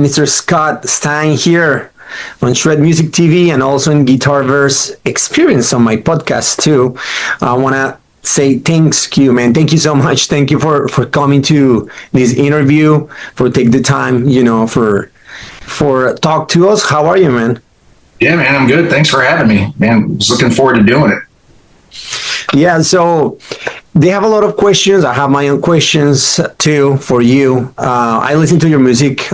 Mr. Scott Stine here on Shred Music TV and also in Guitarverse Experience on my podcast too. I want to say thanks you, man. Thank you so much. Thank you for coming to this interview, for take the time, for talk to us. How are you, man? Yeah, man, I'm good. Thanks for having me, man. I was looking forward to doing it. Yeah, so they have a lot of questions. I have my own questions too for you. I listened to your music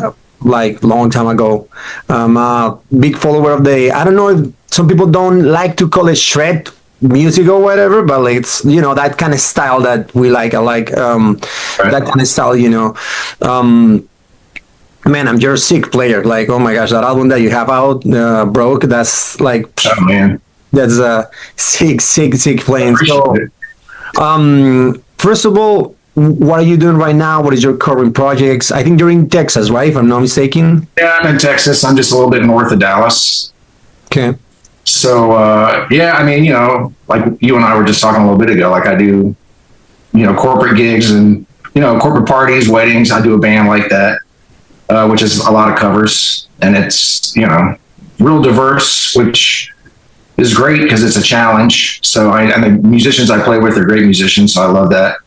like long time ago. I'm a big follower of I don't know if some people don't like to call it shred music or whatever, but like it's, that kind of style that we like. I like that kind of style, Man, I'm just a sick player. Like, oh my gosh, that album that you have out, Broke, that's like, oh man, that's a sick playing. So, first of all, what are you doing right now? What is your current projects? I think you're in Texas, right? If I'm not mistaken. Yeah, I'm in Texas. I'm just a little bit north of Dallas. Okay. So, yeah, I mean, like you and I were just talking a little bit ago, like I do, corporate gigs and, corporate parties, weddings. I do a band like that, which is a lot of covers, and it's, real diverse, which is great because it's a challenge. So and the musicians I play with are great musicians, so I love that.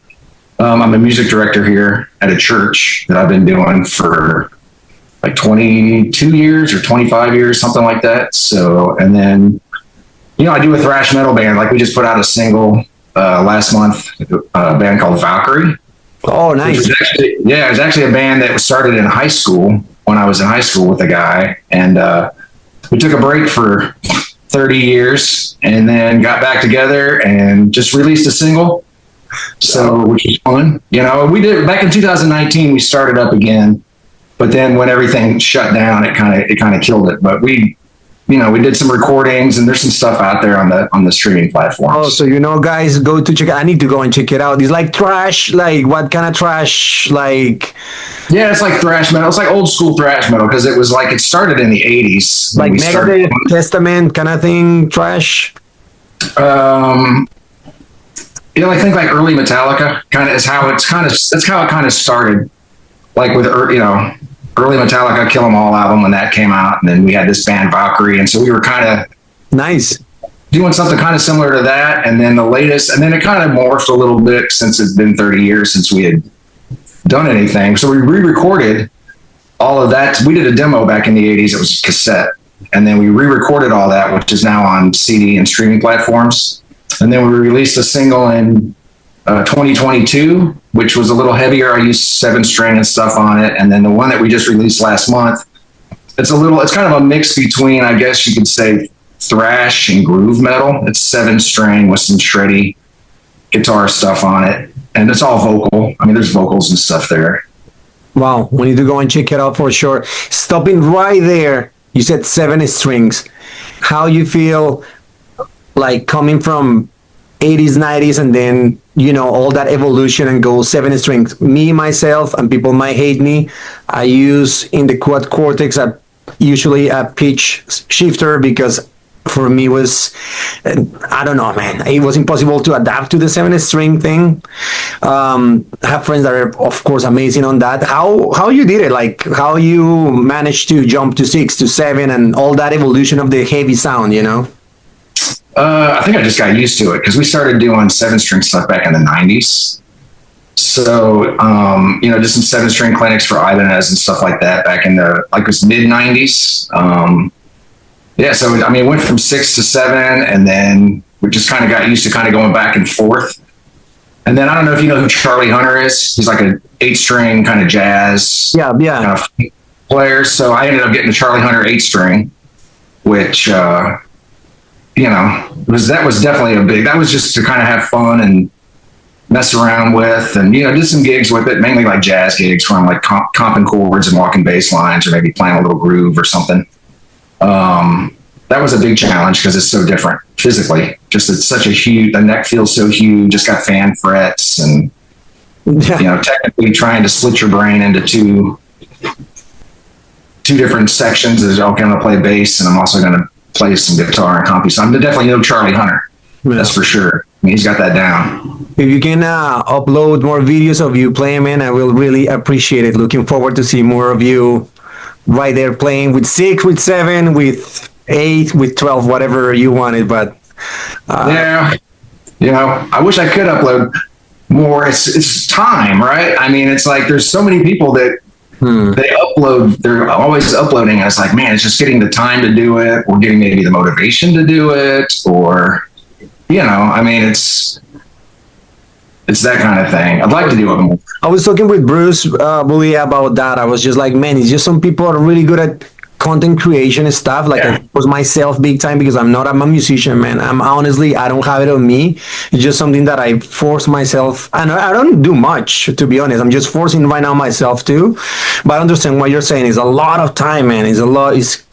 I'm a music director here at a church that I've been doing for like 22 years or 25 years, something like that. So, and then, I do a thrash metal band. Like we just put out a single last month, a band called Valkyrie. Oh, nice. It was actually a band that was started in high school when I was in high school with a guy. And we took a break for 30 years and then got back together and just released a single. So, which was fun. We did back in 2019, we started up again, but then when everything shut down, it kind of killed it. But we did some recordings and there's some stuff out there on the streaming platforms. Oh, so guys, go to check. I need to go and check it out. It's like thrash. Like what kind of thrash? Like, yeah, it's like thrash metal. It's like old school thrash metal because it was like it started in the 80s. Like Megadeth, Testament kind of thing, thrash. I think like early Metallica kind of is how that's how it kind of started. Like with early Metallica Kill 'Em All album when that came out, and then we had this band Valkyrie, and so we were kind of nice doing something kind of similar to that, and then the latest, and then it kind of morphed a little bit since it's been 30 years since we had done anything. So we re-recorded all of that. We did a demo back in the 80s. It was cassette, and then we re-recorded all that, which is now on CD and streaming platforms. And then we released a single in 2022, which was a little heavier. I used 7-string and stuff on it. And then the one that we just released last month, it's kind of a mix between, I guess you could say, thrash and groove metal. It's 7-string with some shreddy guitar stuff on it. And it's all vocal. I mean, there's vocals and stuff there. Wow. We need to go and check it out for sure. Stopping right there. You said 7 strings. How you feel like coming from 80s, 90s, and then, all that evolution and go 7 strings. Me, myself, and people might hate me, I use in the quad cortex usually a pitch shifter because for me was, I don't know, man, it was impossible to adapt to the 7-string thing. I have friends that are, of course, amazing on that. How you did it? Like how you managed to jump to 6 to 7 and all that evolution of the heavy sound, I think I just got used to it because we started doing 7-string stuff back in the 90s. So, just some 7-string clinics for Ibanez and stuff like that back in the, it was mid 90s. So, it went from 6 to 7 and then we just kind of got used to kind of going back and forth. And then I don't know if you know who Charlie Hunter is. He's like an 8-string kind of jazz kind of player. So I ended up getting a Charlie Hunter 8-string, which, that was definitely that was just to kind of have fun and mess around with and, did some gigs with it, mainly like jazz gigs where I'm like comping chords and walking bass lines or maybe playing a little groove or something. That was a big challenge because it's so different physically. Just it's such the neck feels so huge, just got fan frets and, technically trying to split your brain into two different sections is I'm going to play bass and I'm also going to play some guitar and compy. So I'm definitely Charlie Hunter. That's for sure. He's got that down. If you can upload more videos of you playing, man, I will really appreciate it. Looking forward to see more of you right there playing with 6, with 7, with 8, with 12, whatever you wanted. But Yeah, I wish I could upload more. It's time, right? I mean, it's like there's so many people that they upload. They're always uploading. And it's like, man, it's just getting the time to do it, or getting maybe the motivation to do it, or I mean, it's that kind of thing. I'd like to do it more. I was talking with Bruce Bully about that. I was just like, man, it's just some people are really good at content creation and stuff. Like I was myself big time because I'm a musician, man. I don't have it on me. It's just something that I force myself, and I don't do much, to be honest. I'm just forcing right now myself to. But I understand what you're saying. It's a lot of time, man. It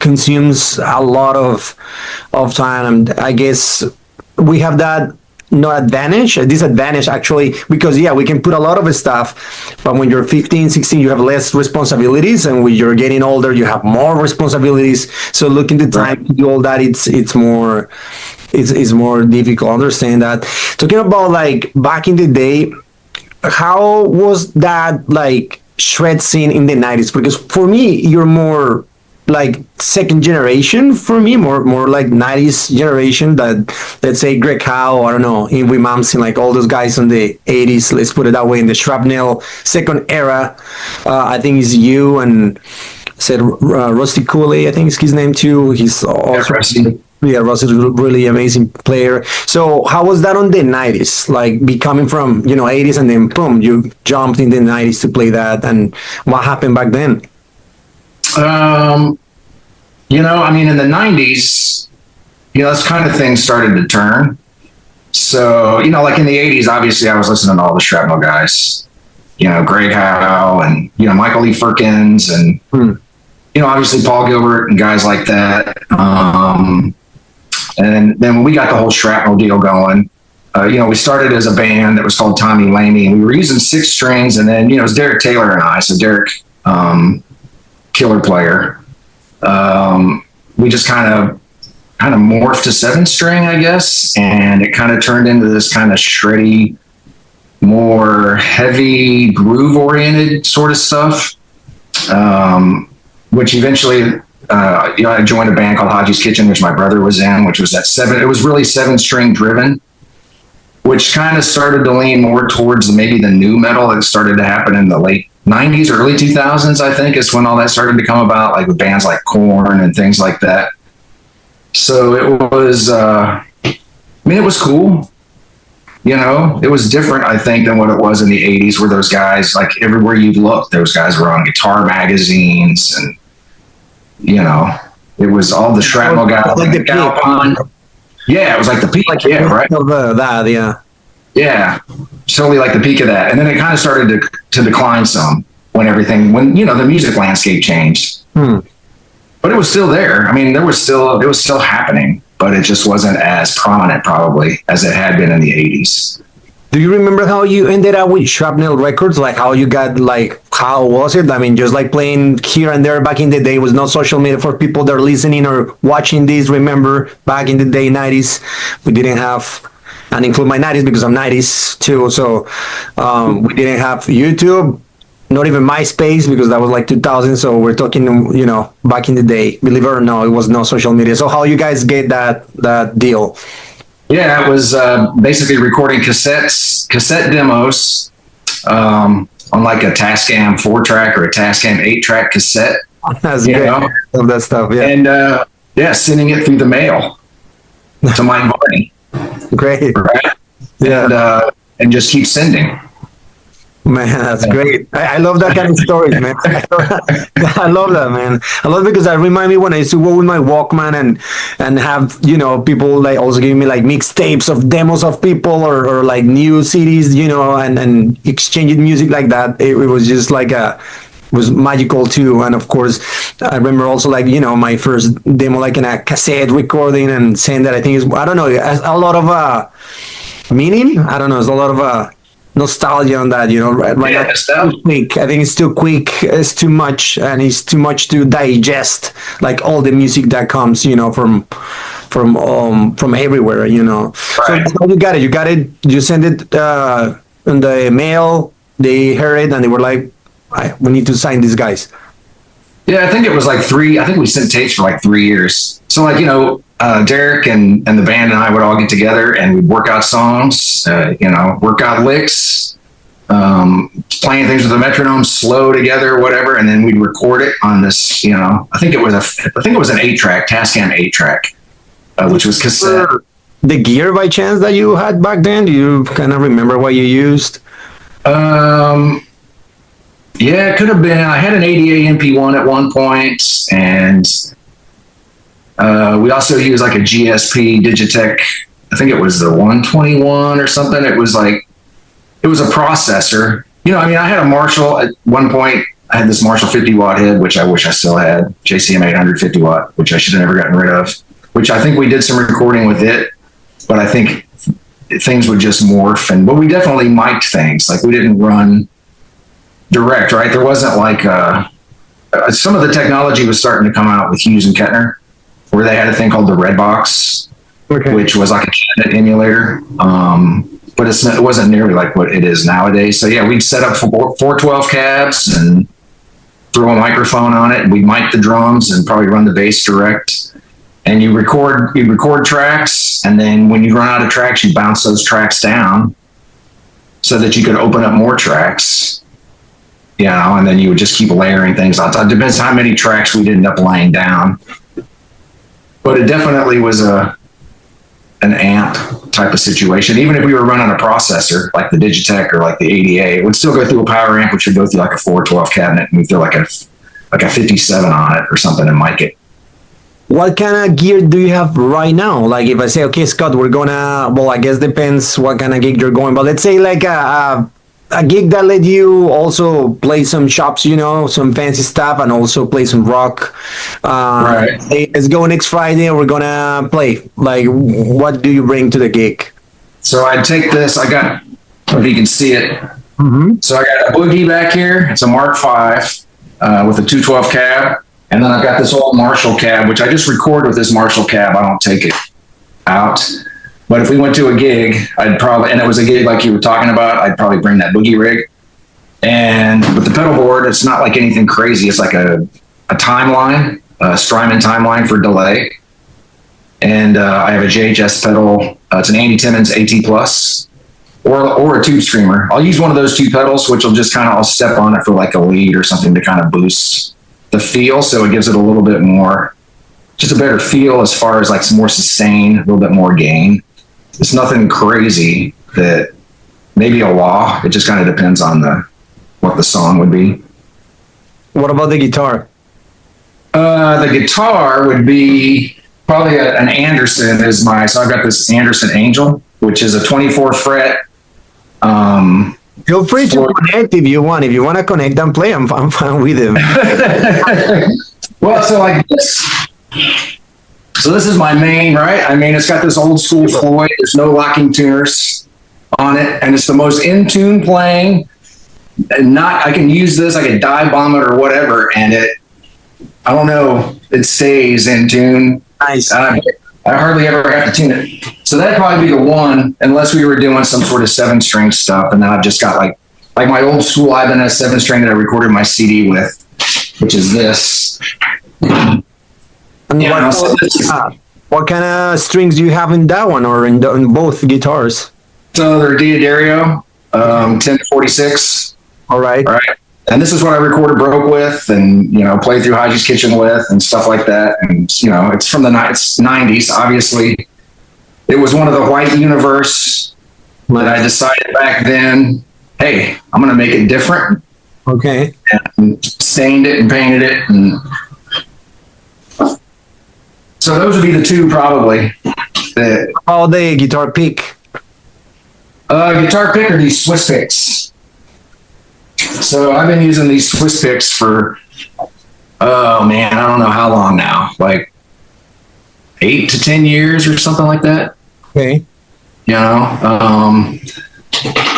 consumes a lot of time. And I guess we have that no advantage, a disadvantage actually, because we can put a lot of stuff, but when you're 15, 16, you have less responsibilities, and when you're getting older, you have more responsibilities. So looking the time to do all that, it's more difficult. I understand that. Talking about like back in the day, how was that like shred scene in the 90s? Because for me, you're more like second generation for me, more like 90s generation, that let's say Greg Howe, I don't know, Ingrid Malmsteen, like all those guys in the 80s, let's put it that way, in the Shrapnel second era. I think it's you and said Rusty Cooley, I think is his name too. He's also Rusty's a really amazing player. So how was that on the 90s, like becoming from 80s and then boom, you jumped in the 90s to play that, and what happened back then? I mean, in the 90s, this kind of thing started to turn. So, like in the 80s, obviously I was listening to all the Shrapnel guys, Greg Howe and, Michael Lee Firkins and, obviously Paul Gilbert and guys like that. And then when we got the whole Shrapnel deal going, we started as a band that was called Tommy Lamey, and we were using 6 strings, and then, it was Derek Taylor and I. So Derek, killer player. We just kind of morphed to 7-string, I guess, and it kind of turned into this kind of shreddy, more heavy groove oriented sort of stuff. Which eventually, I joined a band called Haji's Kitchen, which my brother was in, which was that 7. It was really 7-string driven, which kind of started to lean more towards maybe the new metal that started to happen in the late 90s, early 2000s, I think, is when all that started to come about, like with bands like Korn and things like that. So it was, it was cool. It was different, I think, than what it was in the 80s, where those guys, like everywhere you looked, those guys were on guitar magazines, and, it was all the Shrapnel guys. Like the Alpine. Yeah, it was like the peak. Like right. Of that, yeah. Yeah, totally like the peak of that. And then it kind of started to decline some when the music landscape changed. But it was still there. I mean, it was still happening, but it just wasn't as prominent probably as it had been in the 80s. Do you remember how you ended up with Shrapnel Records? Like how you got, like, how was it? I mean, just like playing here and there back in the day, was no social media for people that are listening or watching this. Remember back in the day, 90s, we didn't have, and include my 90s because I'm 90s too. So we didn't have YouTube, not even MySpace, because that was like 2000. So we're talking, back in the day, believe it or not, it was no social media. So how you guys get that deal? Yeah, it was basically recording cassette demos on like a Tascam 4-track or a Tascam 8-track cassette. That's great. Of that stuff, yeah. And sending it through the mail to my buddy. Great. Right? Yeah. And just keep sending. Man, that's great. I love that kind of stories, man. I love that, man. I love it because that remind me when I used to go with my Walkman and have, people like also giving me like mixtapes of demos of people or like new CDs, and exchanging music like that. It was just like was magical too. And of course, I remember also like, my first demo like in a cassette recording and saying that I think is, I don't know, a lot of meaning. I don't know, it's a lot of nostalgia on that, right now it's too quick. I think it's too quick, it's too much, and it's too much to digest, like all the music that comes, from everywhere, Right. So you got it, you send it in the mail, they heard it, and they were like, we need to sign these guys. Yeah, I think it was like I think we sent tapes for like 3 years. So like, Derek and the band and I would all get together and we'd work out songs, work out licks, playing things with the metronome slow together, whatever. And then we'd record it on this, I think it was an 8-track, Tascam 8-track, which was cassette. The gear by chance that you had back then, do you kind of remember what you used? Yeah, it could have been. I had an ADA MP1 at one point, and we also used like a GSP Digitech. I think it was the 121 or something. It was a processor. I had a Marshall at one point. I had this Marshall 50-watt head, which I wish I still had. JCM 800 50-watt, which I should have never gotten rid of. Which I think we did some recording with it, but I think things would just morph. But we definitely mic'd things. Like we didn't run direct, right? There wasn't like some of the technology was starting to come out with Hughes and Kettner, where they had a thing called the Red Box, which was like a cabinet emulator, but it wasn't nearly like what it is nowadays. So yeah, we'd set up 412 cabs and throw a microphone on it, and we'd mic the drums and probably run the bass direct. And you'd record tracks, and then when you run out of tracks, you bounce those tracks down so that you could open up more tracks. And then you would just keep layering things on top. It depends how many tracks we'd end up laying down. But it definitely was an amp type of situation. Even if we were running a processor, like the Digitech or like the ADA, it would still go through a power amp, which would go through like a 412 cabinet, and we'd throw like a 57 on it or something and mic it. What kind of gear do you have right now? Like if I say, okay, Scott, we're gonna, well, I guess depends what kind of gig you're going, but let's say like a gig that let you also play some chops, some fancy stuff, and also play some rock. Right. Hey, let's go next Friday. We're gonna play. Like, what do you bring to the gig? So I'd take this. I got, if you can see it. Mm-hmm. So I got a Boogie back here. It's a Mark V with a 212 cab, and then I've got this old Marshall cab, which I just record with this Marshall cab. I don't take it out. But if we went to a gig, and it was a gig like you were talking about, I'd probably bring that Boogie rig. And with the pedal board, it's not like anything crazy. It's like a timeline, a Strymon timeline for delay. And I have a JHS pedal. It's an Andy Timmons AT Plus or a tube screamer. I'll use one of those two pedals, which will just I'll step on it for like a lead or something to kind of boost the feel. So it gives it a little bit more, just a better feel as far as like some more sustain, a little bit more gain. It's nothing crazy that maybe a wah. It just kind of depends on what the song would be. What about the guitar? The guitar would be probably an Anderson so I've got this Anderson Angel, which is a 24 fret. Feel free to connect if you want. If you want to connect and play, I'm fine with it. Well, so like this. So this is my main, right? It's got this old school Floyd. There's no locking tuners on it, and it's the most in tune playing. And I can use this. I can dive bomb it or whatever, and it stays in tune. Nice. I hardly ever have to tune it. So that'd probably be the one, unless we were doing some sort of 7-string stuff. And then I've just got like my old school Ibanez 7-string that I recorded my CD with, which is this. What kind of strings do you have in that one or in both guitars? So they're D'Addario, 10-46. All right. And this is what I recorded Broke with and, played through Haji's Kitchen with and stuff like that. And, it's from the 90s, obviously. It was one of the White Universe that I decided back then, hey, I'm going to make it different. Okay. And stained it and painted it. And so those would be the two probably. How the guitar pick? Guitar pick are these Swiss picks. So I've been using these Swiss picks for, I don't know how long now, like 8 to 10 years or something like that. Okay.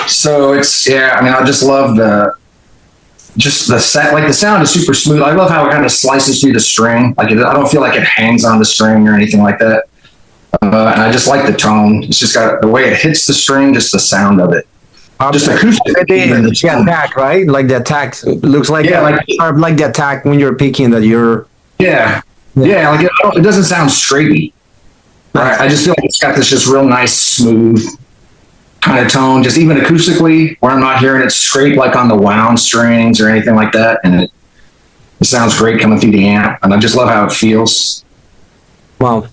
So it's, I just love the set, like the sound is super smooth. I love how it kind of slices through the string. Like I don't feel like it hangs on the string or anything like that. And I just like the tone. It's just got the way it hits the string, just the sound of it. just acoustic. Even the attack, right? Like the attack looks like Yeah, like the attack when you're picking that you're. yeah, like it doesn't sound straighty. Right. I just feel like it's got this just real nice, smooth kind of tone, just even acoustically, where I'm not hearing it scrape like on the wound strings or anything like that. And it sounds great coming through the amp. And I just love how it feels. Well,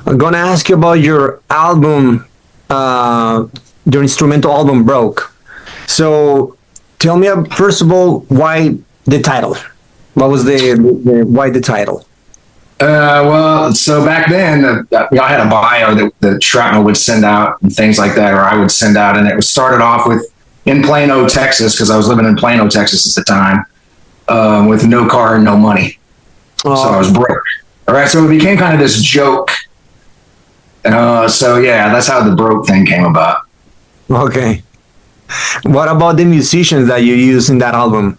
I'm gonna ask you about your album, your instrumental album Broke. So tell me, first of all, why the title? What was why the title? Well, so back then, I had a bio that Shrapnel would send out and things like that, or I would send out, and it was started off with in Plano, Texas, because I was living in Plano, Texas at the time, with no car and no money. So I was broke. All right, so it became kind of this joke. So yeah, that's how the Broke thing came about. Okay. What about the musicians that you use in that album?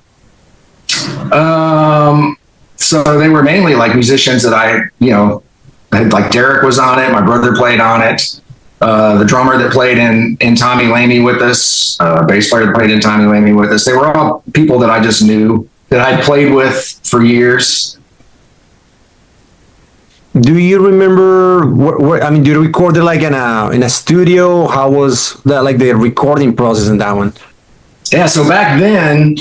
So they were mainly like musicians that like Derek was on it. My brother played on it. The drummer that played in Tommy Lamey with us, bass player that played in Tommy Lamey with us. They were all people that I just knew that I'd played with for years. Do you remember I mean, do you record it like in a studio? How was that, like the recording process in that one? Yeah, so back then,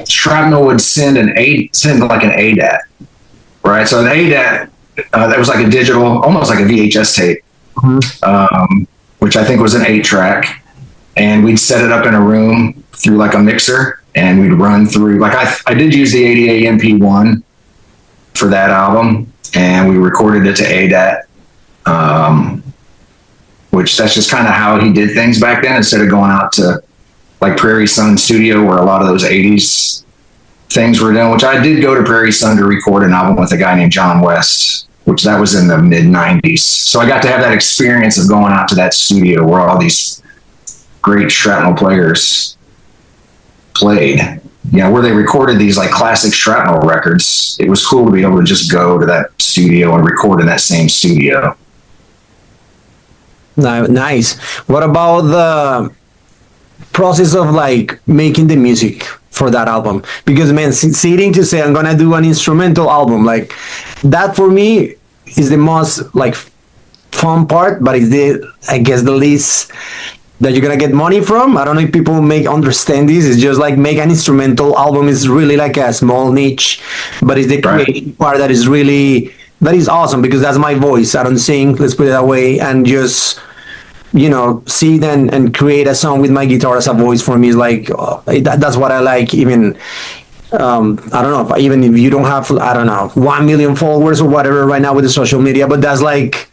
Shrapnel would send like an ADAT, right? So an ADAT that was like a digital, almost like a VHS tape, which I think was an 8-track, and we'd set it up in a room through like a mixer, and we'd run through. Like I did use the 88 MP1 for that album, and we recorded it to ADAT, which that's just kind of how he did things back then, instead of going out to like Prairie Sun Studio, where a lot of those 80s things were done, which I did go to Prairie Sun to record an album with a guy named John West, which that was in the mid 90s. So I got to have that experience of going out to that studio where all these great Shrapnel players played, where they recorded these like classic Shrapnel records. It was cool to be able to just go to that studio and record in that same studio. Nice. What about the process of like making the music for that album? Because man, sitting to say I'm gonna do an instrumental album, like that for me is the most like fun part, but it's I guess the least that you're gonna get money from. I don't know if people may understand this. It's just like make an instrumental album is really like a small niche, but it's the creative part that is awesome, because that's my voice. I don't sing, let's put it that way, and just sit and create a song with my guitar as a voice for me is like that's what I like. Even I don't know even if you don't have 1 million followers or whatever right now with the social media, but that's like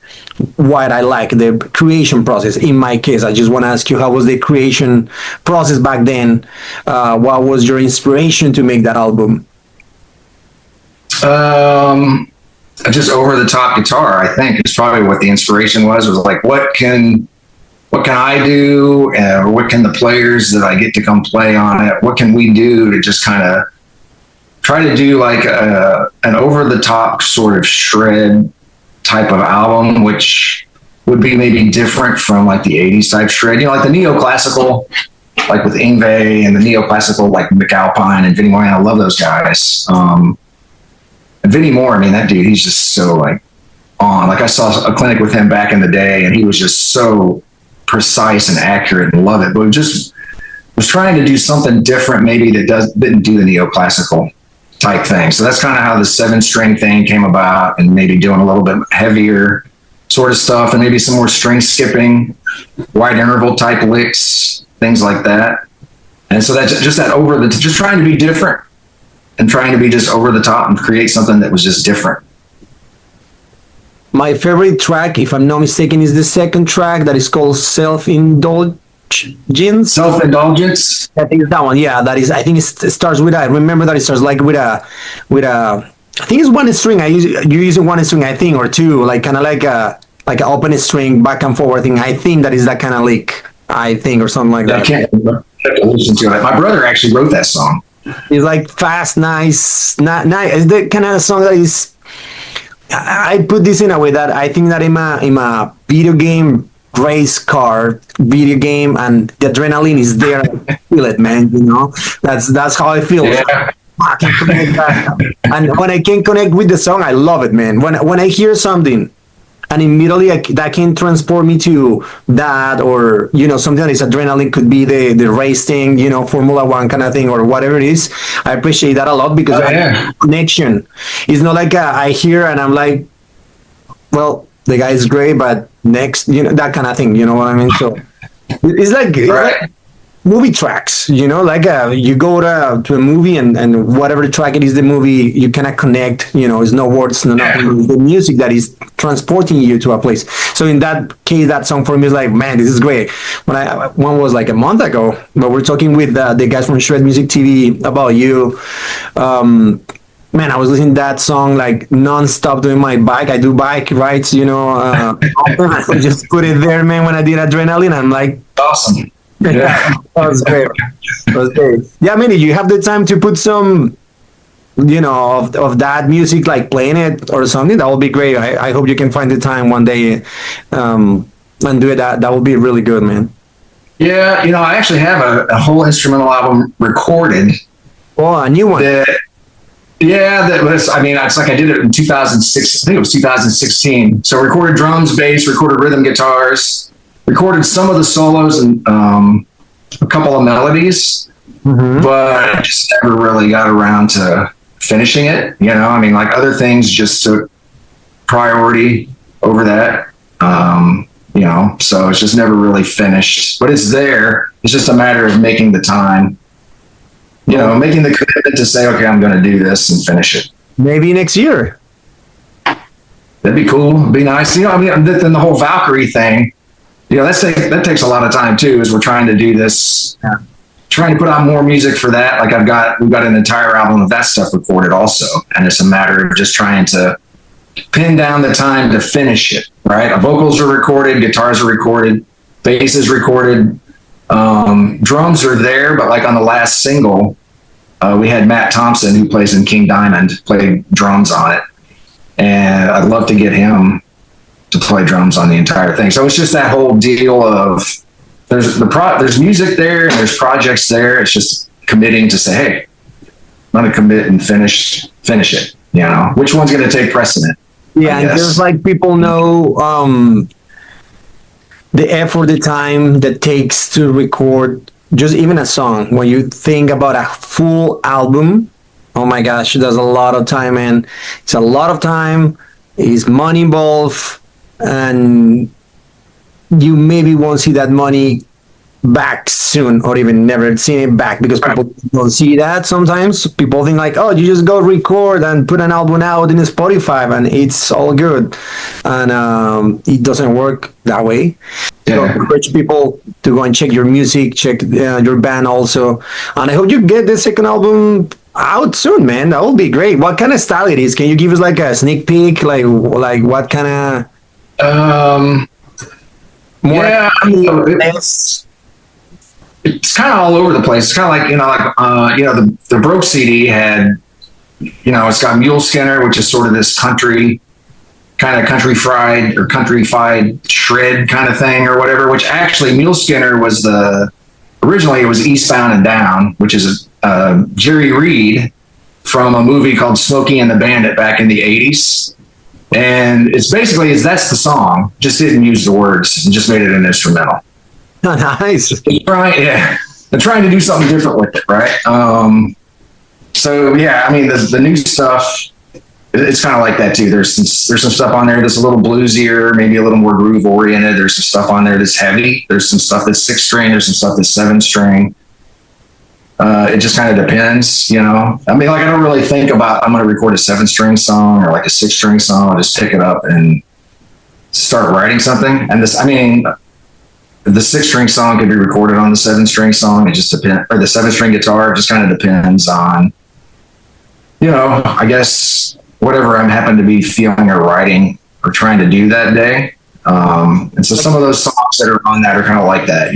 what I like, the creation process. In my case, I just want to ask you, how was the creation process back then? What was your inspiration to make that album? Just over the top guitar, I think, is probably what the inspiration was like, what can I do? Or what can the players that I get to come play on it, what can we do to just kind of try to do like an over-the-top sort of shred type of album, which would be maybe different from like the 80s type shred, like the neoclassical, like with Yngwie, and the neoclassical like McAlpine and Vinnie Moore. I love those guys. And Vinnie Moore, I mean, that dude, he's just so like on. Like I saw a clinic with him back in the day, and he was just so precise and accurate, and love it. But just was trying to do something different, maybe that didn't do the neoclassical type thing. So that's kind of how the 7-string thing came about, and maybe doing a little bit heavier sort of stuff, and maybe some more string skipping, wide interval type licks, things like that. And so that's just just trying to be different and trying to be just over the top and create something that was just different. My favorite track, if I'm not mistaken, is the second track that is called Self-Indulgence. Self-Indulgence? I think it's that one. Yeah, that is. I think it starts with I remember that it starts like with a. I think it's one string. You're using one string, I think, or two, like kind of like an open string back and forward thing. I think that is that kind of lick, I think, or something like that. I can't listen to it. My brother actually wrote that song. It's like fast, nice, nice. It's the kind of song that is. I put this in a way that I think that in a video game race car video game, and the adrenaline is there. I feel it, man. You know, that's how I feel. Yeah. I can connect that. And when I can connect with the song, I love it, man. When I hear something, and immediately that can transport me to that, or something that is adrenaline, could be the race thing, Formula One kind of thing, or whatever it is. I appreciate that a lot, because Oh, yeah. connection. It's not like I hear and I'm like, well, the guy is great, but next, that kind of thing. You know what I mean? So it's Right. like movie tracks, like you go to a movie, and whatever track it is, the movie, you cannot connect, it's no words, no nothing, the music that is transporting you to a place. So in that case, that song for me is like, man, this is great. One was like a month ago, but we're talking with the guys from Shred Music TV about you. Man, I was listening to that song like non-stop doing my bike. I do bike rides, I would just put it there, man, when I did adrenaline. I'm like, Awesome. yeah, Yeah. that was great. That was great. Yeah, I mean, you have the time to put some, of that music, like playing it or something, that would be great. I hope you can find the time one day, and do it. That would be really good, man. Yeah. I actually have a whole instrumental album recorded. Oh, a new one. That, yeah, that was, it's like I did it in 2006. I think it was 2016. So recorded drums, bass, recorded rhythm guitars, recorded some of the solos and a couple of melodies, but I just never really got around to finishing it. Like other things just took priority over that. So it's just never really finished, but it's there. It's just a matter of making the time, making the commitment to say, okay, I'm going to do this and finish it. Maybe next year. That'd be cool. It'd be nice. Then the whole Valkyrie thing, that takes a lot of time too, as we're trying to do this, trying to put out more music for that. Like we've got an entire album of that stuff recorded also. And it's a matter of just trying to pin down the time to finish it, right? Vocals are recorded, guitars are recorded, bass is recorded, drums are there, but like on the last single, we had Matt Thompson, who plays in King Diamond, play drums on it. And I'd love to get him to play drums on the entire thing. So it's just that whole deal of there's music there and there's projects there. It's just committing to say, hey, I'm going to commit and finish it. Which one's going to take precedent? Yeah, and just like people know, the effort, the time that takes to record just even a song. When you think about a full album, oh my gosh, there's a lot of time, and it's a lot of time. It's money involved, and you maybe won't see that money back soon, or even never seen it back, because people don't see that. Sometimes people think like, oh, you just go record and put an album out in Spotify and it's all good, and it doesn't work that way. So I encourage people to go and check your music, check your band also, and I hope you get the second album out soon, man. That would be great. What kind of style it is? Can you give us like a sneak peek, like what kind of more? Yeah, it's kind of all over the place. It's kind of like the Broke CD had, it's got Mule Skinner, which is sort of this country fried shred kind of thing or whatever. Which actually Mule Skinner was originally it was Eastbound and Down, which is Jerry Reed from a movie called Smokey and the Bandit back in the 80s. And it's basically that's the song, just didn't use the words and just made it an instrumental. Oh, nice. They're trying to do something different with it, right? So yeah, the new stuff, it's kind of like that too. There's some stuff on there that's a little bluesier, maybe a little more groove oriented. There's some stuff on there that's heavy. There's some stuff that's 6-string. There's some stuff that's 7-string. It just kind of depends, I don't really think about I'm going to record a 7-string song or like a 6-string song. I just pick it up and start writing something. And the 6-string song can be recorded on the 7-string song. It just depends, or the 7-string guitar. It just kind of depends on, I guess whatever I'm happen to be feeling or writing or trying to do that day. And so some of those songs that are on that are kind of like that,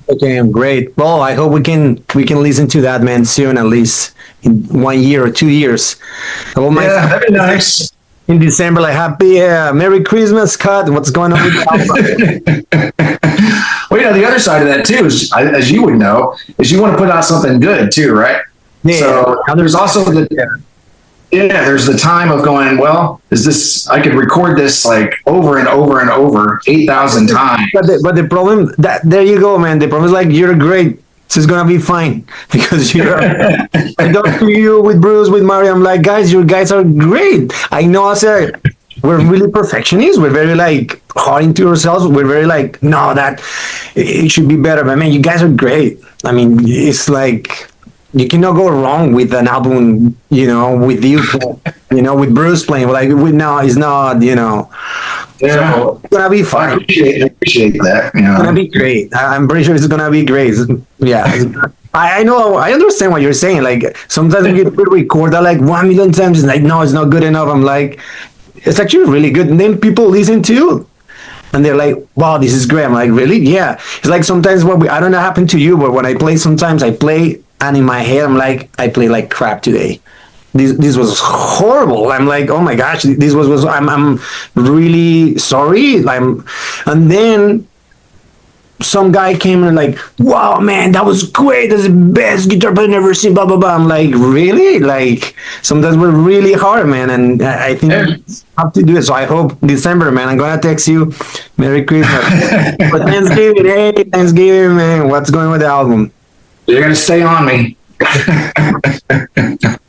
Okay, great. Well, I hope we can listen to that, man, soon, at least in 1 year or 2 years. Yeah, that'd be nice. That'd be great. Well, I hope we can listen to that, man, soon, at least in 1 year or 2 years. Yeah, that'd be nice. Well, I hope we can listen to that, man, soon, at least in 1 year or 2 years. in December, like happy Merry Christmas, Scott. What's going on with the album? Well, the other side of that too is, as you would know, is you want to put out something good too, right? Yeah. So there's also there's the time of going, well, I could record this like over and over and over 8,000 times. But the problem that there you go, man. The problem is like you're great. So it's gonna be fine because you're. I talk to you with Bruce, with Mario. I'm like, guys, you guys are great. I know. We're really perfectionists. We're very like hard into ourselves. We're very like, no, that it should be better. But man, you guys are great. I mean, it's like you cannot go wrong with an album. With you, with Bruce playing. Like, no, it's not. Yeah. So it's gonna be fine. I appreciate that. It's gonna be great. I'm pretty sure it's gonna be great. Yeah. I know. I understand what you're saying. Like sometimes we record that like 1,000,000 times. It's like, no, it's not good enough. I'm like, it's actually really good. And then people listen to, and they're like, wow, this is great. I'm like, really? Yeah. It's like sometimes I don't know what happened to you, but when I play, sometimes I play, and in my head, I'm like, I play like crap today. This was horrible. I'm like, oh my gosh, this was I'm really sorry. And then some guy came and like, wow, man, that was great. That's the best guitar player I've ever seen. Blah blah blah. I'm like, really? Like sometimes we're really hard, man, and I think I have to do it. So I hope December, man. I'm gonna text you, Merry Christmas, but Thanksgiving, hey, Thanksgiving, man. What's going with the album? You're gonna stay on me.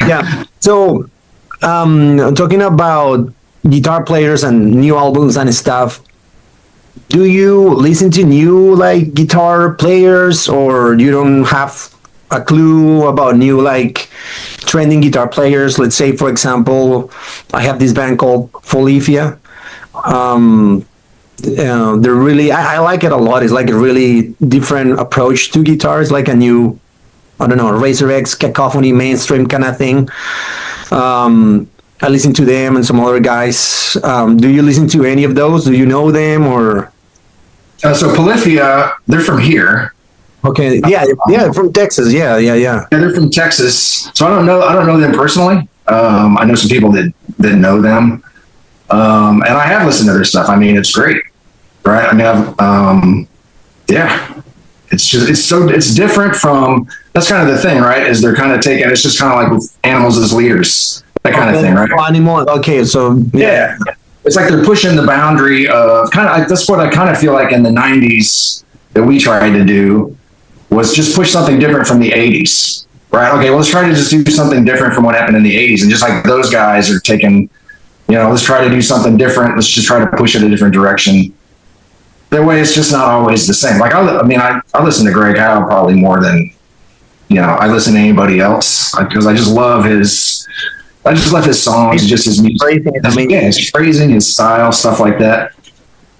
Yeah. So, talking about guitar players and new albums and stuff, do you listen to new like guitar players, or you don't have a clue about new like trending guitar players? Let's say, for example, I have this band called Folifia. They're really, I like it a lot. It's like a really different approach to guitar. It's like a new, I don't know, Razor X, Cacophony, mainstream kind of thing. I listen to them and some other guys. Do you listen to any of those? Do you know them or? So Polyphia, they're from here. Okay, yeah, from Texas. Yeah. Yeah, they're from Texas. So I don't know them personally. I know some people that know them, and I have listened to their stuff. I mean, it's great, right? I mean, it's different from. That's kind of the thing, right? Is they're kind of taking. It's just kind of like with animals as leaders, that kind of thing, right? Animal. Okay, so yeah. It's like they're pushing the boundary of kind of. That's what I kind of feel like in the '90s that we tried to do was just push something different from the '80s, right? Okay, well, let's try to just do something different from what happened in the '80s, and just like those guys are taking, let's try to do something different. Let's just try to push it a different direction. That way, it's just not always the same. Like I listen to Greg Howe probably more than I listen to anybody else because I just love his songs, just his music. His phrasing, his style, stuff like that.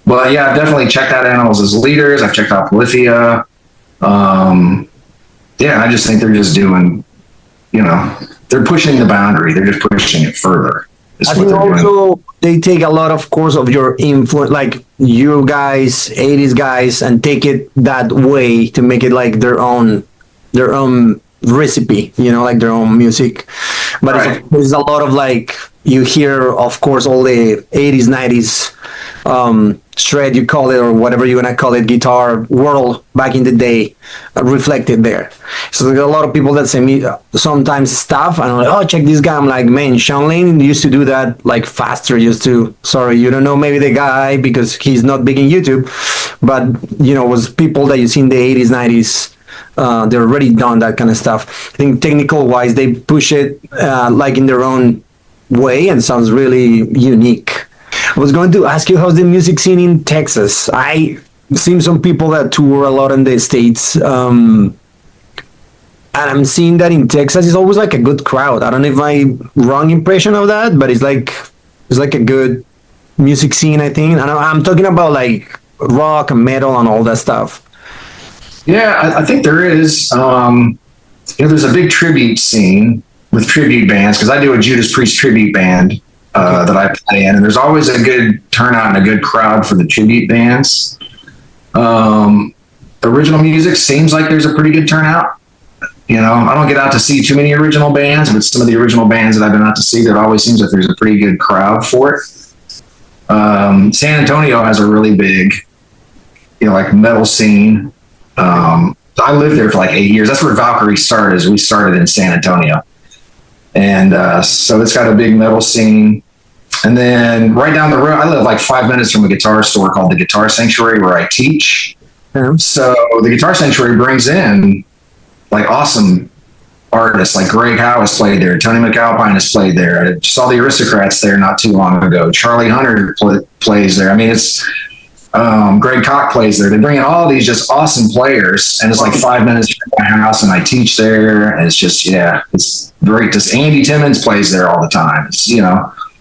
But yeah, I've definitely checked out Animals as Leaders. I've checked out Polyphia. I just think they're just doing, they're pushing the boundary. They're just pushing it further. I think also they take a lot, of course, of your influence, like you guys, 80s guys, and take it that way to make it like their own recipe, like their own music. But right. There's a lot of like, you hear, of course, all the 80s, 90s shred, you call it, or whatever you want to call it, guitar world back in the day, reflected there. So there are a lot of people that send me sometimes stuff, and I'm like, oh, check this guy. I'm like, man, Sean Lane used to do that like faster, sorry, you don't know maybe the guy because he's not big in YouTube, but, was people that you see in the 80s, 90s, they're already done that kind of stuff. I think technical wise, they push it like in their own way and sounds really unique. I was going to ask you, how's the music scene in Texas? I seen some people that tour a lot in the States, and I'm seeing that in Texas it's always like a good crowd. I don't know if I'm wrong impression of that, but it's like a good music scene, I think. And I'm talking about like rock and metal and all that stuff. Yeah, I think there is. There's a big tribute scene with tribute bands because I do a Judas Priest tribute band that I play in, and there's always a good turnout and a good crowd for the tribute bands. Original music seems like there's a pretty good turnout. I don't get out to see too many original bands, but some of the original bands that I've been out to see, there always seems like there's a pretty good crowd for it. San Antonio has a really big, like metal scene. I lived there for like 8 years. That's where Valkyrie started. We started in San Antonio. And so it's got a big metal scene. And then right down the road, I live like 5 minutes from a guitar store called the Guitar Sanctuary where I teach. So the Guitar Sanctuary brings in like awesome artists, like Greg Howe has played there, Tony McAlpine has played there. I saw the Aristocrats there not too long ago. Charlie Hunter plays there. I mean, it's Greg Koch plays there. They bring in all these just awesome players, and it's like 5 minutes from my house, and I teach there. And it's just, it's great. Just Andy Timmons plays there all the time. It's,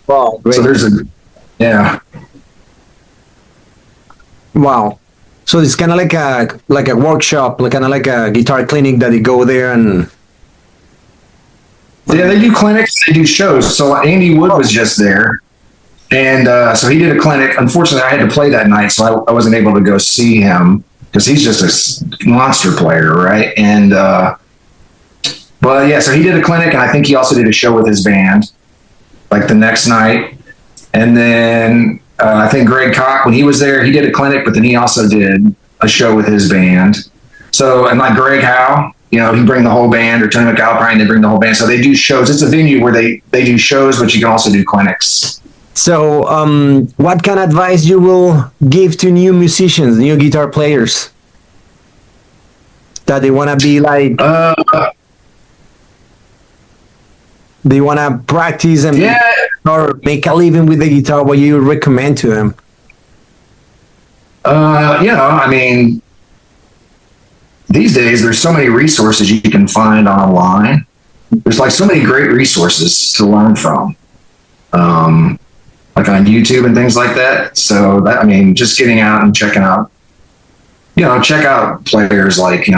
Wow, great. So there's Wow. So it's kind of like a workshop, like kind of like a guitar clinic that you go there and. Yeah, they do clinics, they do shows. So Andy Wood was just there, and so he did a clinic. Unfortunately, I had to play that night, so I wasn't able to go see him because he's just a monster player, right? And but yeah, so he did a clinic, and I think he also did a show with his band, like the next night. And then I think Greg Koch, when he was there, he did a clinic, but then he also did a show with his band. So, and like Greg Howe, he'd bring the whole band, or Tony McAlpine, they bring the whole band. So they do shows. It's a venue where they do shows, but you can also do clinics. So, what kind of advice you will give to new musicians, new guitar players, that they want to be like, they want to practice and or make a living with the guitar? What you recommend to them? I mean, these days there's so many resources you can find online. There's like so many great resources to learn from, like on YouTube and things like that. So that, I mean, just getting out and checking out, check out players like,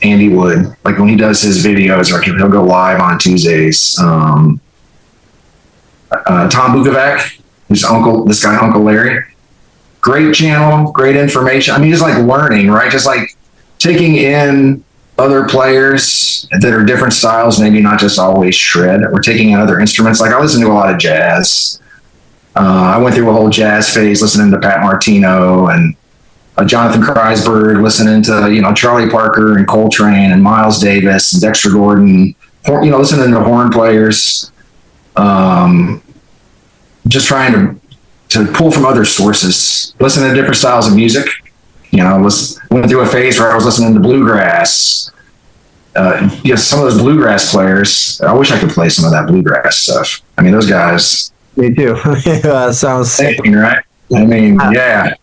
Andy Wood, like when he does his videos, or he'll go live on Tuesdays. Tom Bukovac, this guy, Uncle Larry, great channel, great information. I mean, just like learning, right? Just like taking in other players that are different styles, maybe not just always shred. We're taking in other instruments. Like I listen to a lot of jazz. I went through a whole jazz phase listening to Pat Martino and Jonathan Kreisberg, listening to, Charlie Parker and Coltrane and Miles Davis and Dexter Gordon, listening to horn players, just trying to pull from other sources, listen to different styles of music. Went through a phase where I was listening to bluegrass. Some of those bluegrass players, I wish I could play some of that bluegrass stuff. I mean, those guys. Me too. Sounds right. I mean, yeah.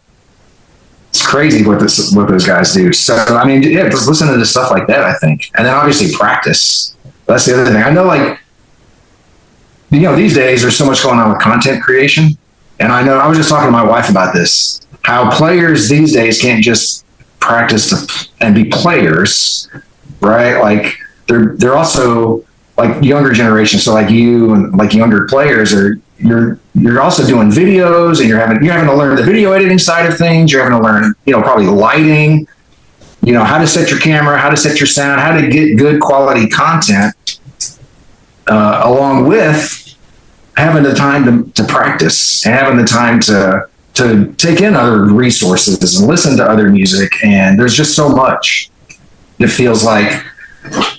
It's crazy what those guys do. So, I mean, just listen to stuff like that, I think. And then obviously practice. That's the other thing. I know, like, these days there's so much going on with content creation. And I know I was just talking to my wife about this, how players these days can't just practice and be players, right? Like they're also like younger generation. So like you and like younger players you're also doing videos, and you're having to learn the video editing side of things. You're having to learn, probably lighting, how to set your camera, how to set your sound, how to get good quality content, along with having the time to practice and having the time to take in other resources and listen to other music. And there's just so much. It feels like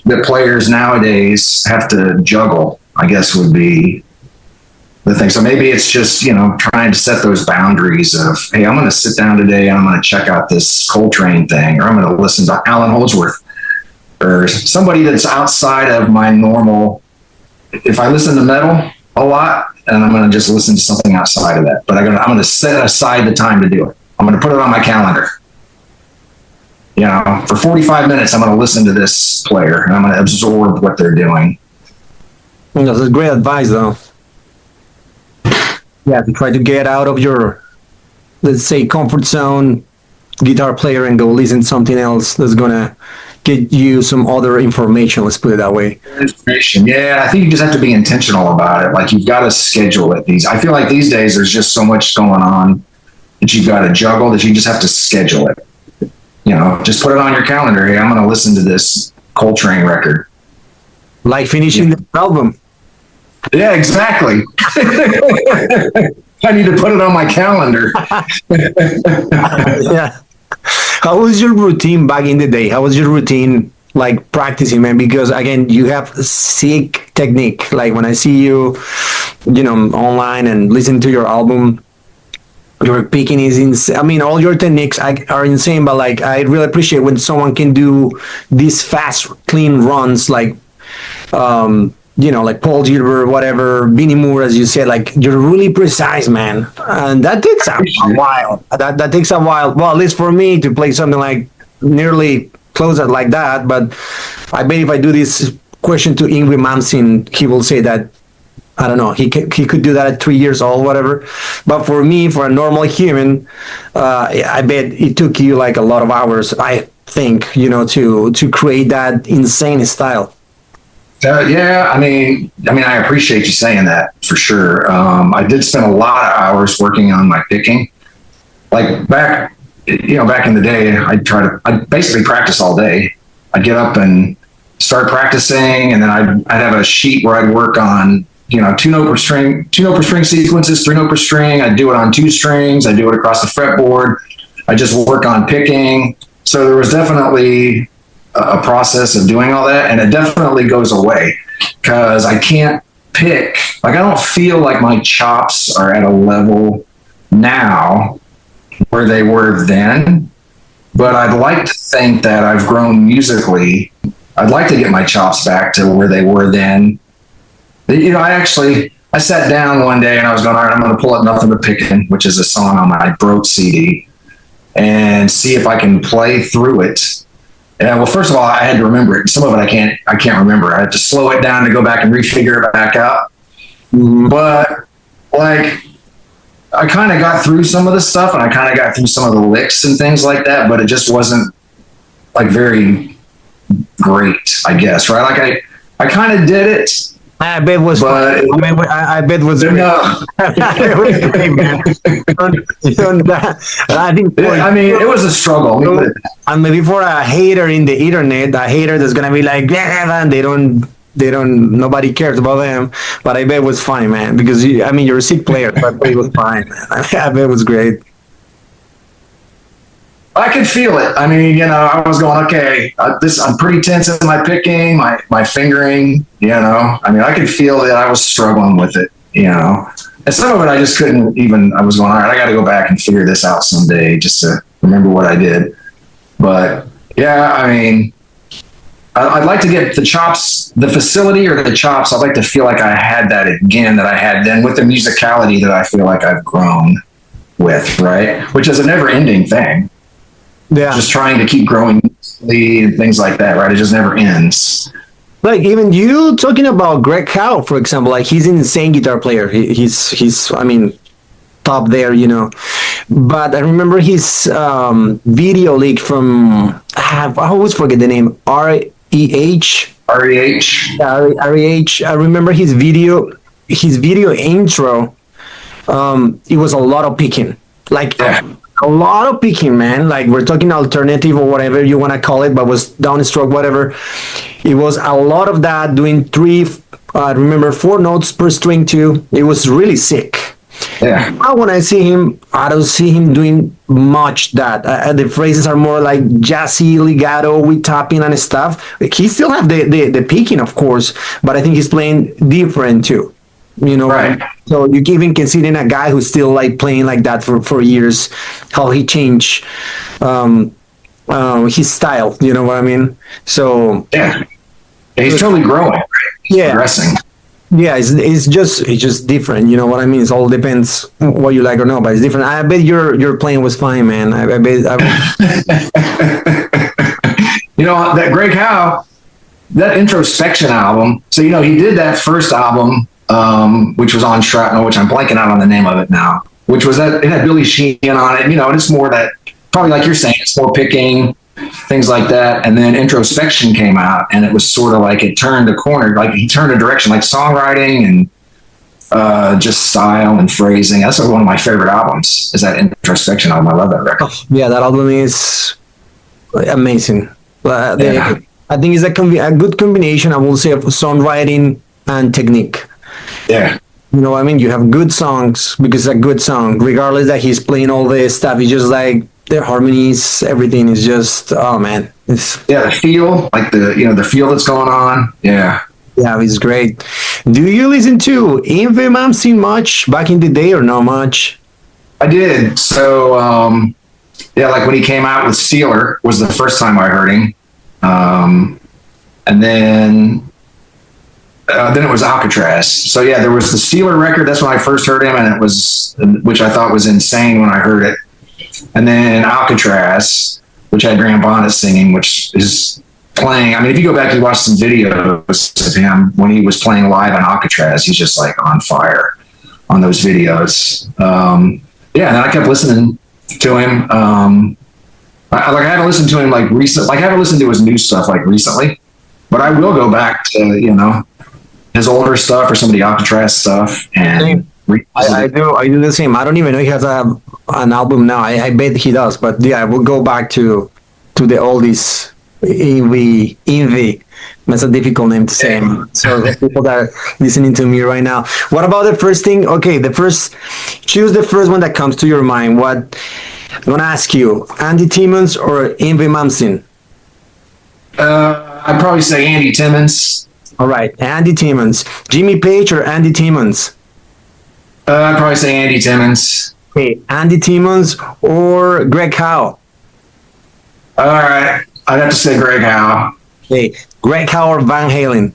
that players nowadays have to juggle, I guess would be the thing. So maybe it's just, trying to set those boundaries of, hey, I'm going to sit down today and I'm going to check out this Coltrane thing, or I'm going to listen to Alan Holdsworth, or somebody that's outside of my normal. If I listen to metal a lot, and I'm going to just listen to something outside of that, but I'm going to set aside the time to do it. I'm going to put it on my calendar. For 45 minutes, I'm going to listen to this player, and I'm going to absorb what they're doing. That's great advice, though. Yeah, to try to get out of your, let's say, comfort zone guitar player and go listen to something else that's going to get you some other information, let's put it that way. Information. Yeah, I think you just have to be intentional about it. Like, you've got to schedule it. I feel like these days there's just so much going on that you've got to juggle that you just have to schedule it. Just put it on your calendar. Hey, I'm going to listen to this Coltrane record. Like finishing the album. Yeah, exactly. I need to put it on my calendar. Yeah. How was your routine back in the day? How was your routine like practicing, man? Because again, you have sick technique. Like when I see you, online and listen to your album, your picking is insane. I mean, all your techniques are insane, but like I really appreciate when someone can do these fast, clean runs, like like Paul Gilbert, whatever, Vinnie Moore, as you said, like you're really precise, man, and that takes a while. That takes a while. Well, at least for me to play something like nearly close at like that. But I bet if I do this question to Ingrid Mansin, he will say that I don't know. He could do that at 3 years old, whatever. But for me, for a normal human, I bet it took you like a lot of hours. I think to create that insane style. Yeah, I appreciate you saying that for sure. I did spend a lot of hours working on my picking. Like back in the day, I'd basically practice all day. I'd get up and start practicing, and then I'd have a sheet where I'd work on, 2-note per string sequences, 3-note per string. I'd do it on 2 strings. I'd do it across the fretboard. I just work on picking. So there was definitely a process of doing all that, and it definitely goes away because I can't pick. Like, I don't feel like my chops are at a level now where they were then, but I'd like to think that I've grown musically. I'd like to get my chops back to where they were then. I sat down one day and I was going, all right, I'm going to pull up Nothing But Pickin', which is a song on my Broke CD, and see if I can play through it. Yeah, well, first of all, I had to remember it. Some of it I can't remember. I had to slow it down to go back and refigure it back out. But like, I kind of got through some of the stuff, and I kind of got through some of the licks and things like that. But it just wasn't like very great, I guess. Right? Like I kind of did it. I bet it was fun. I bet it was great. No. It was great, man. I think it was a struggle. And maybe for a hater in the internet, a hater that's gonna be like, yeah, they don't, nobody cares about them. But I bet it was funny, man, because you're a sick player, but it was fine, man. I bet it was great. I could feel it. I was going, okay, I'm pretty tense in my picking, my fingering, I could feel that I was struggling with it, and some of it I just couldn't even. I was going, all right, I got to go back and figure this out someday just to remember what I did. But yeah, I'd like to get the chops, the facility or the chops. I'd like to feel like I had that again that I had then with the musicality that I feel like I've grown with, right? Which is a never ending thing. Yeah. Just trying to keep growing and things like that, right? It just never ends. Like even you talking about Greg Howe, for example, like he's an insane guitar player. He's top there, But I remember his video leak from I always forget the name, REH. REH. I remember his video intro. It was a lot of picking, like. Yeah. A lot of picking, man. Like we're talking alternative or whatever you want to call it, but was downstroke, whatever. It was a lot of that, doing 4 notes per string too. It was really sick. Yeah. Now when I see him, I don't see him doing much that. The phrases are more like jazzy legato with tapping and stuff. Like, he still have the picking, of course, but I think he's playing different too. Right. So you even considering a guy who's still like playing like that for years, how he changed his style. You know what I mean? So yeah, he's totally growing. Right? He's progressing. Yeah, it's just different. You know what I mean? It all depends what you like or not, but it's different. I bet your playing was fine, man. I bet. That Greg Howe, that Introspection album. So he did that first album. Which was on Shrapnel, which I'm blanking out on the name of it now, which was that it had Billy Sheehan on it, and it's more that, probably like you're saying, it's more picking, things like that. And then Introspection came out, and it was sort of like it turned a corner, like he turned a direction, like songwriting and just style and phrasing. That's one of my favorite albums, is that Introspection album. I love that record. Oh, yeah, that album is amazing. I think it's a good combination, I will say, of songwriting and technique. Yeah. You know what I mean? You have good songs because it's a good song, regardless that he's playing all this stuff. It's just like the harmonies, everything is just, oh man, Yeah, the feel, like the feel that's going on. Yeah. yeah, it's great. Do you listen to Inve Mamsin much back in the day or not much? I did. So, yeah, like when he came out with Steeler was the first time I heard him. And then it was Alcatraz. So yeah, there was the Steeler record. That's when I first heard him, and which I thought was insane when I heard it. And then Alcatraz, which had Graham Bonnet singing, which is playing. I mean, if you go back and watch some videos of him when he was playing live on Alcatraz, he's just like on fire on those videos. Yeah, and then I kept listening to him. I haven't listened to him like recent. Like I haven't listened to his new stuff like recently, but I will go back to his older stuff or some of the Alcatraz stuff. And I do the same. I don't even know he has an album now. I bet he does, but yeah, I will go back to the oldies. Invi. That's a difficult name to say. So the people that are listening to me right now. What about the first thing? Okay, choose the first one that comes to your mind. What I'm gonna ask you, Andy Timmons or Invi Mamsin? I'd probably say Andy Timmons. All right, Andy Timmons. Jimmy Page or Andy Timmons? I'd probably say Andy Timmons. Okay, Andy Timmons or Greg Howe? All right, I'd have to say Greg Howe. Okay, Greg Howe or Van Halen?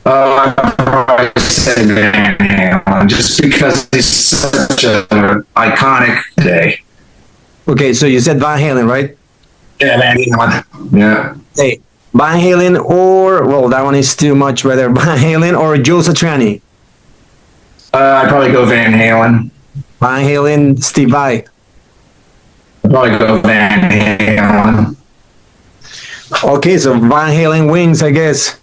I'd probably say Van Halen, just because he's such an iconic today. Okay, so you said Van Halen, right? Yeah, Van Halen. Yeah. Hey, Van Halen or, well, that one is too much better. Van Halen or Joe Satriani? I'd probably go Van Halen. Van Halen, Steve Vai. I'd probably go Van Halen. Okay, so Van Halen wins, I guess.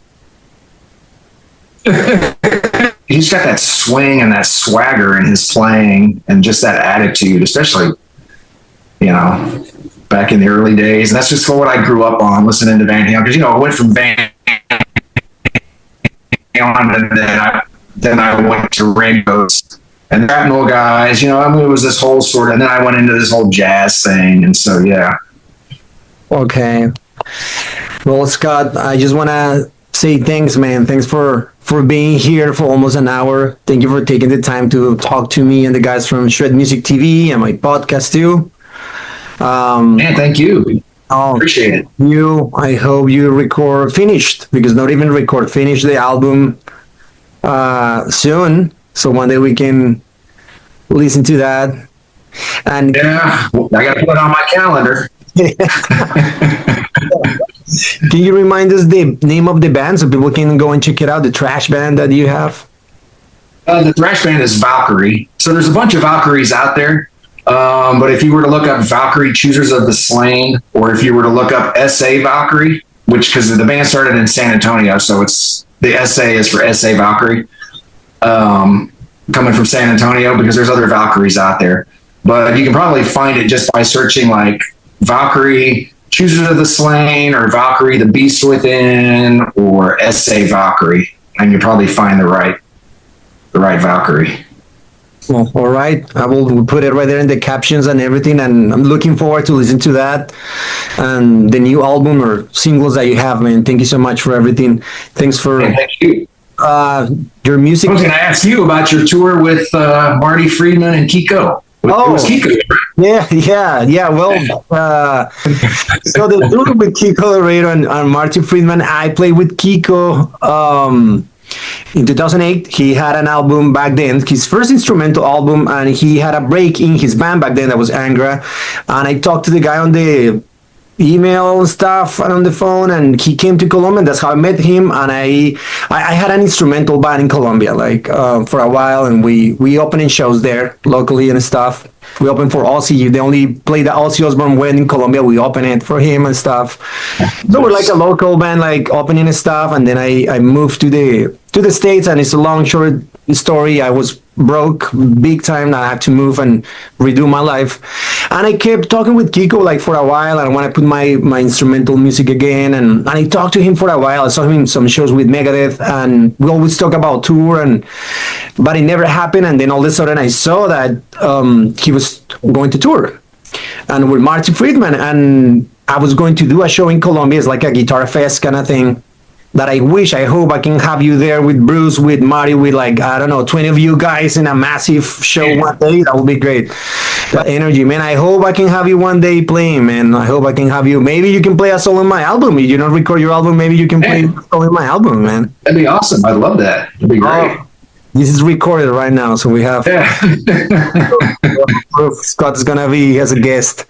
He's got that swing and that swagger in his playing and just that attitude, especially, back in the early days. And that's just what I grew up on, listening to Van Halen. Because, I went from Van Halen and then I went to Rainbows and Rap Noel guys. It was this whole sort of, and then I went into this whole jazz thing. And so, yeah. Okay. Well, Scott, I just want to say thanks, man. Thanks for being here for almost an hour. Thank you for taking the time to talk to me and the guys from Shred Music TV and my podcast too. Man, thank you. Appreciate it. I hope you finished the album soon. So one day we can listen to that. And yeah, I got to put it on my calendar. Can you remind us the name of the band so people can go and check it out, the trash band that you have? The thrash band is Valkyrie. So there's a bunch of Valkyries out there. But if you were to look up Valkyrie Choosers of the Slain, or if you were to look up SA Valkyrie, because the band started in San Antonio, so it's the SA is for SA Valkyrie, coming from San Antonio, because there's other Valkyries out there. But you can probably find it just by searching like Valkyrie Choosers of the Slain or Valkyrie the Beast Within or SA Valkyrie, and you'll probably find the right Valkyrie. Well, all right. I will put it right there in the captions and everything, and I'm looking forward to listen to that and the new album or singles that you have, man. Thank you so much for everything. Thanks for thank you. Your music. I was going to ask you about your tour with Marty Friedman and Kiko. It was Kiko, right? Yeah. Well, so the tour with Kiko Laredo and Marty Friedman, I played with Kiko in 2008. He had an album back then, his first instrumental album, and he had a break in his band back then that was Angra. And I talked to the guy on the email and stuff and on the phone, and he came to Colombia, and that's how I met him. And I had an instrumental band in Colombia for a while, and we opening shows there locally and stuff. We opened for Ozzy. They only played the Ozzy Osbourne when in Colombia. We opened it for him and stuff. So we're like a local band, like opening and stuff. And then I moved to the States, and it's a long, short story. I was broke big time. I had to move and redo my life. And I kept talking with Kiko like for a while, and I want to put my instrumental music again. And I talked to him for a while. I saw him in some shows with Megadeth, and we always talk about tour, but it never happened. And then all of a sudden I saw that he was going to tour and with Marty Friedman, and I was going to do a show in Colombia. It's like a guitar fest kind of thing that I hope I can have you there with Bruce, with Marty, with like, I don't know, 20 of you guys in a massive show one day. That would be great. That energy, man. I hope I can have you one day playing, man. I hope I can have you. Maybe you can play a solo in my album. If you don't record your album, maybe you can play a solo in my album, man. That'd be awesome. I'd love that. That'd be great. This is recorded right now, so we have Scott's gonna be as a guest.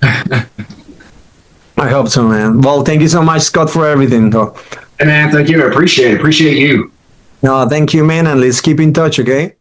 I hope so, man. Well, thank you so much, Scott, for everything, though. Hey, man, thank you. I appreciate it. Appreciate you. No, thank you, man, and let's keep in touch, okay?